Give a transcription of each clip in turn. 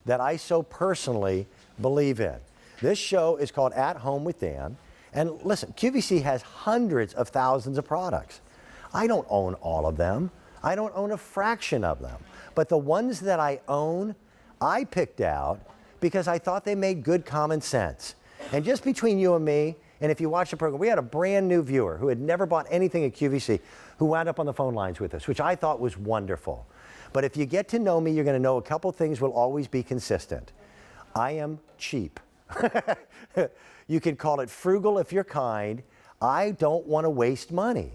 that I so personally believe in. This show is called At Home with Dan. And listen, QVC has hundreds of thousands of products. I don't own all of them. I don't own a fraction of them. But the ones that I own, I picked out because I thought they made good common sense. And just between you and me, and if you watch the program, we had a brand new viewer who had never bought anything at QVC who wound up on the phone lines with us, which I thought was wonderful. But if you get to know me, you're going to know a couple things will always be consistent. I am cheap. You can call it frugal if you're kind. I don't want to waste money.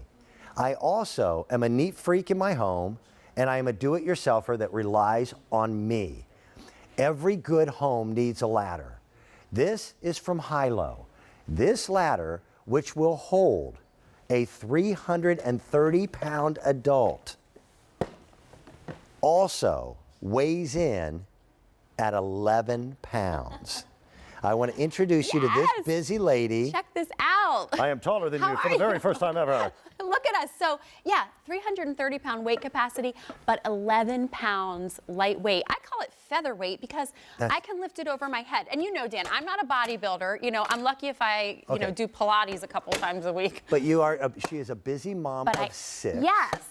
I also am a neat freak in my home, and I am a do-it-yourselfer that relies on me. Every good home needs a ladder. This is from Hailo. This ladder, which will hold a 330-pound adult, also weighs in at 11 pounds. I want to introduce you to this busy lady. Check this out. I am taller than you for the very first time ever. Look at us. So yeah, 330-pound weight capacity, but 11 pounds lightweight. I call it featherweight because I can lift it over my head. And you know, Dan, I'm not a bodybuilder. You know, I'm lucky if I, you know, do Pilates a couple times a week. But you are, she is a busy mom of 6. Yes.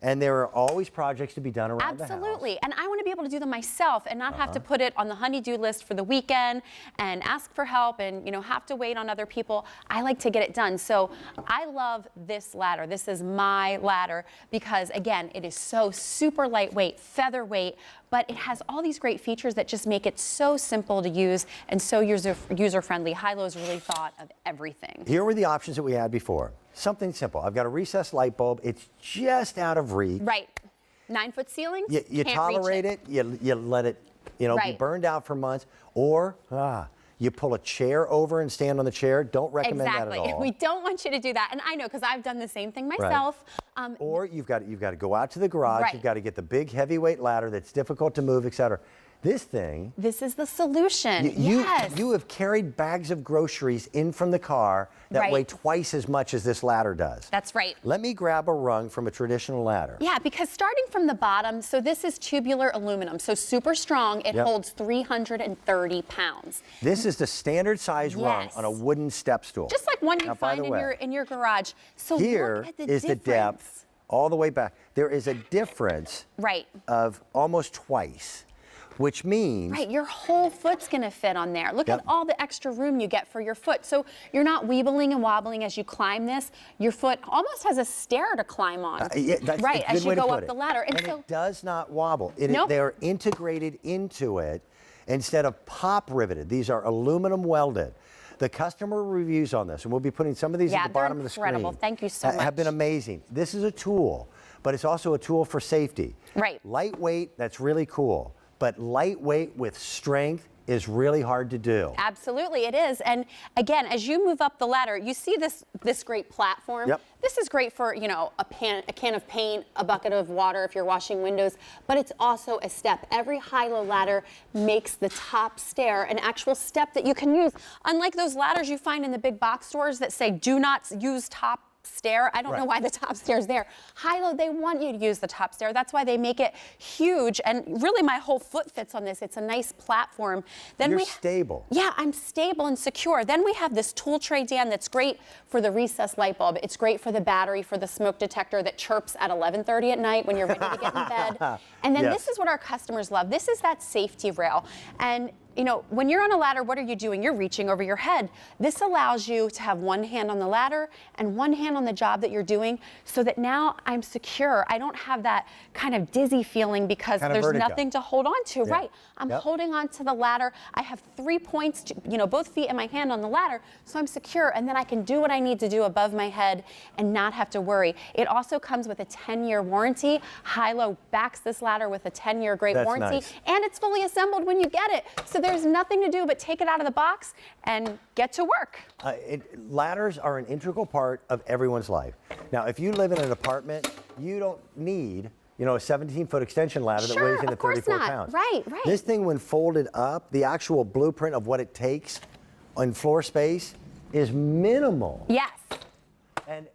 And there are always projects to be done around the house. Absolutely. And I want to be able to do them myself and not have to put it on the honey-do list for the weekend and ask for help and, you know, have to wait on other people. I like to get it done. So I love this ladder. This is my ladder because, again, it is so super lightweight, featherweight, but it has all these great features that just make it so simple to use and so user-friendly. Hailo's really thought of everything. Here were the options that we had before. Something simple. I've got a recessed light bulb. It's just out of reach. Right. 9-foot ceilings. You tolerate it. You let it, you know, be burned out for months. Or you pull a chair over and stand on the chair. Don't recommend that at all. We don't want you to do that. And I know because I've done the same thing myself. Right. Or you've got to go out to the garage. You've got to get the big heavyweight ladder that's difficult to move, etc. This thing. This is the solution. You have carried bags of groceries in from the car that weigh twice as much as this ladder does. That's right. Let me grab a rung from a traditional ladder. Yeah, because starting from the bottom, so this is tubular aluminum, so super strong. It holds 330 pounds. This is the standard size rung on a wooden step stool. Just like one you find in your garage. So here look at the is the depth all the way back. There is a difference of almost twice. Which means... your whole foot's going to fit on there. Look at all the extra room you get for your foot. So you're not weebling and wobbling as you climb this. Your foot almost has a stair to climb on. That's a good as you way to go put up it. the ladder. And so, it does not wobble. They're integrated into it instead of pop riveted. These are aluminum welded. The customer reviews on this, and we'll be putting some of these at the bottom of the screen. Incredible. Thank you so much. Have been amazing. This is a tool, but it's also a tool for safety. Right. Lightweight, that's really cool. But lightweight with strength is really hard to do. Absolutely, it is. And again, as you move up the ladder, you see this great platform. This is great for, you know, a can of paint, a bucket of water if you're washing windows, but it's also a step. Every Hailo ladder makes the top stair an actual step that you can use. Unlike those ladders you find in the big box stores that say do not use top stair. I don't know why the top stair is there. Hailo, they want you to use the top stair. That's why they make it huge. And really, my whole foot fits on this. It's a nice platform. Then You're stable. Yeah, I'm stable and secure. Then we have this tool tray, Dan, that's great for the recessed light bulb. It's great for the battery, for the smoke detector that chirps at 11:30 at night when you're ready to get in bed. And then this is what our customers love. This is that safety rail. And you know, when you're on a ladder, what are you doing? You're reaching over your head. This allows you to have one hand on the ladder and one hand on the job that you're doing so that now I'm secure. I don't have that kind of dizzy feeling because there's nothing to hold on to. I'm holding on to the ladder. I have 3 points, you know, both feet and my hand on the ladder, so I'm secure. And then I can do what I need to do above my head and not have to worry. It also comes with a 10-year warranty. Hailo backs this ladder with a 10-year great warranty. And it's fully assembled when you get it. So there's nothing to do but take it out of the box and get to work. Ladders are an integral part of everyone's life. Now, if you live in an apartment, you don't need, you know, a 17-foot extension ladder that weighs in at 34 pounds. Right. This thing, when folded up, the actual blueprint of what it takes on floor space is minimal. Yes. And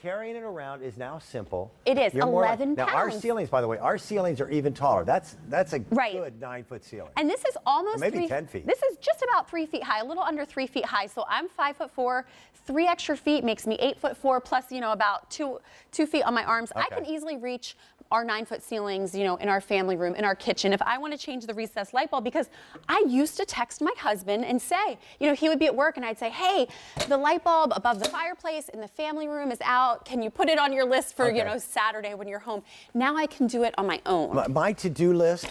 carrying it around is now simple. It is, You're more 11 Now, our pounds. ceilings, by the way, our ceilings are even taller. That's a Right. good 9-foot ceiling. And this is almost Or maybe 10 feet. This is just about 3 feet high, a little under 3 feet high. So I'm 5'4". 3 extra feet makes me 8'4", plus about 2 feet on my arms. I Okay. can easily reach our 9-foot ceilings, in our family room, in our kitchen, if I want to change the recessed light bulb, because I used to text my husband and say, he would be at work and I'd say, hey, the light bulb above the fireplace in the family room is out. Can you put it on your list for, Okay. Saturday when you're home? Now I can do it on my own. My to-do list,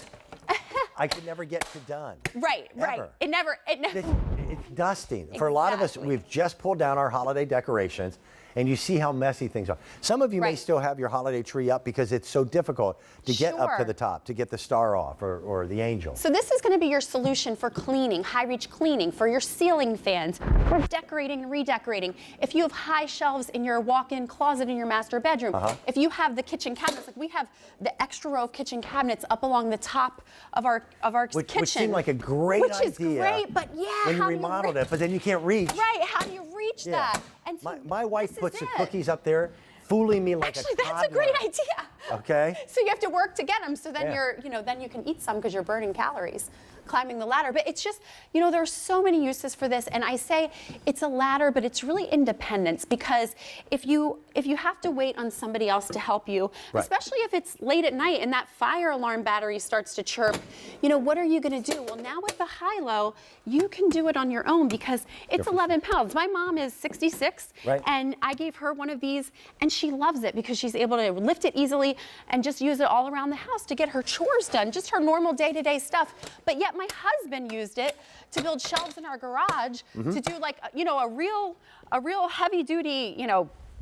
I could never get to done. Right. Ever. It never. It's dusting. For a lot of us, Exactly. we've just pulled down our holiday decorations, and you see how messy things are. Some of you may Right. still have your holiday tree up because it's so difficult to get up to Sure. the top, to get the star off or the angel. So this is going to be your solution for cleaning, high reach cleaning, for your ceiling fans, for decorating and redecorating. If you have high shelves in your walk-in closet in your master bedroom, if you have the kitchen cabinets, like we have the extra row of kitchen cabinets up along the top of our Which kitchen. seemed like a great which idea. is great, but yeah, when you how do remodeled it, but then you can't reach. Right, how do you reach Yeah. that? And so My wife this puts is the it. cookies up there, fooling me like Actually, a that's toddler. a great idea. Okay. So you have to work to get them. So then Yeah. then you can eat some because you're burning calories climbing the ladder. But it's just, there's so many uses for this. And I say it's a ladder, but it's really independence, because if you have to wait on somebody else to help you, Right. especially if it's late at night and that fire alarm battery starts to chirp, what are you going to do? Well, now with the Hailo, you can do it on your own because it's 11 pounds. My mom is 66, Right. and I gave her one of these, and she loves it because she's able to lift it easily and just use it all around the house to get her chores done, just her normal day-to-day stuff. But yet my husband used it to build shelves in our garage to do like, a real heavy-duty,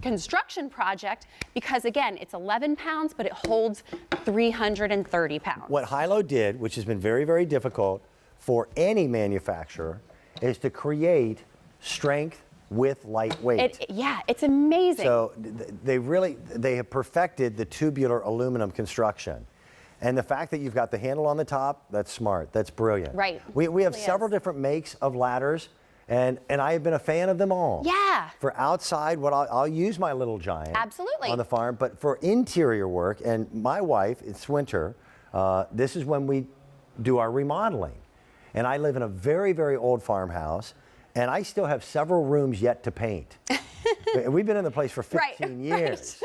construction project, because again, it's 11 pounds, but it holds 330 pounds. What Hailo did, which has been very, very difficult for any manufacturer, is to create strength with lightweight. It's amazing. So they have perfected the tubular aluminum construction. And the fact that you've got the handle on the top, that's smart, that's brilliant. Right. We have Really several is. different makes of ladders, and I have been a fan of them all. Yeah. For outside, I'll use my little giant. Absolutely. On the farm, but for interior work, and my wife, it's winter, this is when we do our remodeling. And I live in a very, very old farmhouse, and I still have several rooms yet to paint. We've been in the place for 15 years.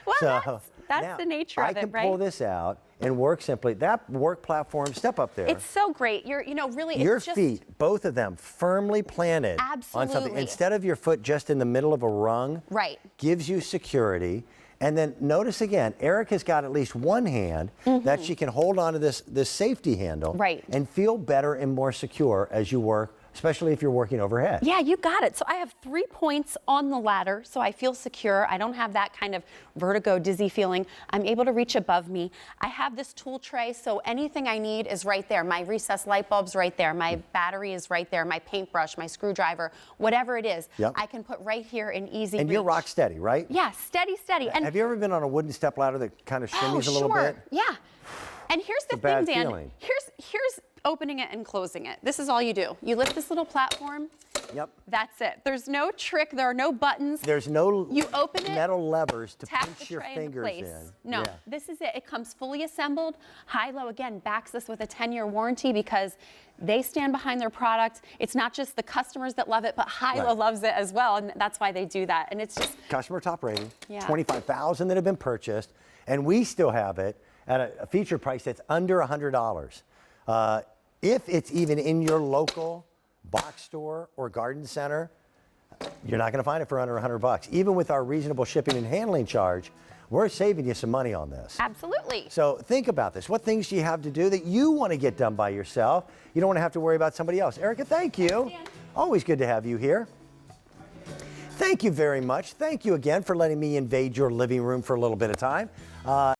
Well, So that's now, the nature of it, right? I can pull this out and work simply. That work platform, step up there. It's so great. Really, Your it's just, feet, both of them, firmly planted on something. Absolutely. Instead of your foot just in the middle of a rung, Right. gives you security. And then notice again, Erica's got at least one hand that she can hold onto this safety handle Right. and feel better and more secure as you work, especially if you're working overhead. Yeah, you got it. So I have 3 points on the ladder, so I feel secure. I don't have that kind of vertigo, dizzy feeling. I'm able to reach above me. I have this tool tray, so anything I need is right there. My recessed light bulb's right there. My battery is right there. My paintbrush, my screwdriver, whatever it is, Yep. I can put right here in easy And reach. you're rock steady, right? Yeah, steady. And Have you ever been on a wooden stepladder that kind of shimmies a little sure. bit? Yeah. And here's the a bad thing, Dan. feeling. Here's opening it and closing it. This is all you do. You lift this little platform. Yep. That's it. There's no trick. There are no buttons. There's no You open it, metal levers to tap pinch the your tray into fingers place. in. No, Yeah. this is it. It comes fully assembled. Hailo, again, backs this with a 10-year warranty because they stand behind their product. It's not just the customers that love it, but Hailo Right. loves it as well, and that's why they do that. And it's just, Customer top rating, Yeah. 25,000 that have been purchased, and we still have it at a feature price that's under $100. If it's even in your local box store or garden center, you're not going to find it for under $100. Even with our reasonable shipping and handling charge, we're saving you some money on this. absolutely. So think about this. What things do you have to do that you want to get done by yourself? You don't want to have to worry about somebody else. Erica, thank you. Dan. Always good to have you here. Thank you very much. Thank you again for letting me invade your living room for a little bit of time.